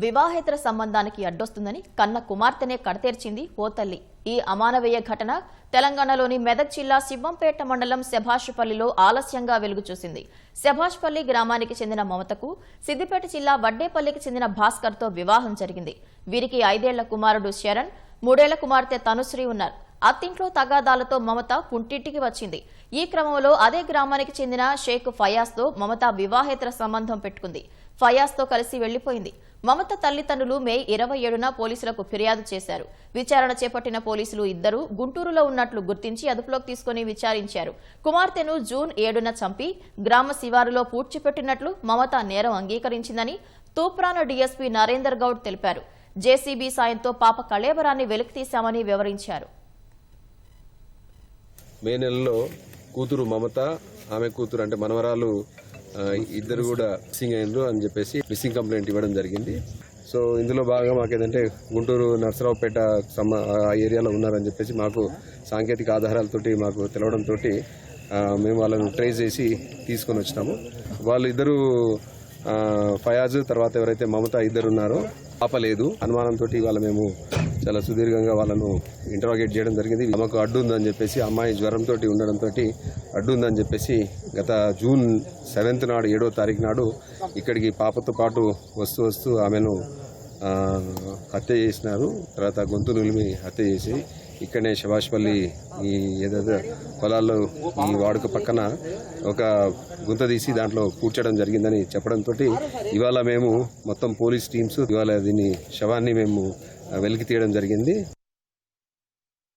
వివాహేతర సంబంధానికి అడ్డొస్తుందని కన్న కుమార్తెనే కడతేర్చింది ఓ తల్లి. ఈ అమానవీయ ఘటన తెలంగాణలోని మెదక్ జిల్లా శివంపేట మండలం శభాష్పల్లిలో ఆలస్యంగా వెలుగు చూసింది. శభాష్పల్లి గ్రామానికి చెందిన మమతకు సిద్దిపేట జిల్లా వడ్డేపల్లికి చెందిన భాస్కర్తో వివాహం జరిగింది. వీరికి 5 ఏళ్ల కుమారుడు శరణ్, 3 ఏళ్ల కుమార్తె తనుశ్రీ ఉన్నారు. అత్తింట్లో తగాదాలతో మమత పుంటింటికి వచ్చింది. ఈ క్రమంలో అదే గ్రామానికి చెందిన షేక్ ఫయాజ్తో మమత వివాహేతర సంబంధం పెట్టుకుంది. ఫయాజ్తో కలిసి వెళ్లిపోయింది. మమత తల్లిదండ్రులు మే 27న పోలీసులకు ఫిర్యాదు చేశారు. విచారణ చేపట్టిన పోలీసులు ఇద్దరు గుంటూరులో ఉన్నట్లు గుర్తించి అదుపులోకి తీసుకుని విచారించారు. కుమార్తెను జూన్ 7న చంపి గ్రామ శివారులో పూడ్చిపెట్టినట్లు మమత నేరం అంగీకరించిందని తూప్రాన డీఎస్పీ నరేందర్ గౌడ్ తెలిపారు. జేసీబీ సాయంతో పాప కళేబరాన్ని వెలికితీశామని వివరించారు. మే నెలలో కూతురు మమత, ఆమె కూతురు అంటే మనవరాలు ఇద్దరు కూడా మిస్సింగ్ అయినరు అని చెప్పేసి మిస్సింగ్ కంప్లైంట్ ఇవ్వడం జరిగింది. సో ఇందులో భాగంగా మాకేంటంటే గుంటూరు నర్సరావుపేట ఆ ఏరియాలో ఉన్నారని చెప్పేసి మాకు సాంకేతిక ఆధారాలతోటి మాకు తెలవడంతో మేము వాళ్ళను ట్రేస్ చేసి తీసుకొని వచ్చినాము. వాళ్ళు ఇద్దరు ఫయాజ్ తర్వాత ఎవరైతే మమత ఇద్దరు ఉన్నారో ఆపలేదు. అనుమానంతో వాళ్ళ మేము చాలా సుదీర్ఘంగా వాళ్ళను ఇంటరాగేట్ చేయడం జరిగింది. ఆమెకు అడ్డు ఉందని చెప్పేసి, అమ్మాయి జ్వరంతో ఉండడంతో అడ్డు ఉందని చెప్పేసి గత జూన్ 7th నాడు 7వ తారీఖు నాడు ఇక్కడికి పాపతో పాటు వస్తూ ఆమెను హత్య చేసినారు. తర్వాత గొంతు నులిమి హత్య చేసి ఇక్కడనే శభాష్పల్లి ఈ ఏదైతే పొలాల్లో ఈ వాడుక పక్కన ఒక గుంత తీసి దాంట్లో పూడ్చడం జరిగిందని చెప్పడంతో ఇవాళ మేము మొత్తం పోలీస్ టీమ్స్ ఇవాళ దీన్ని శవాన్ని మేము వెలికి తీయడం జరిగింది.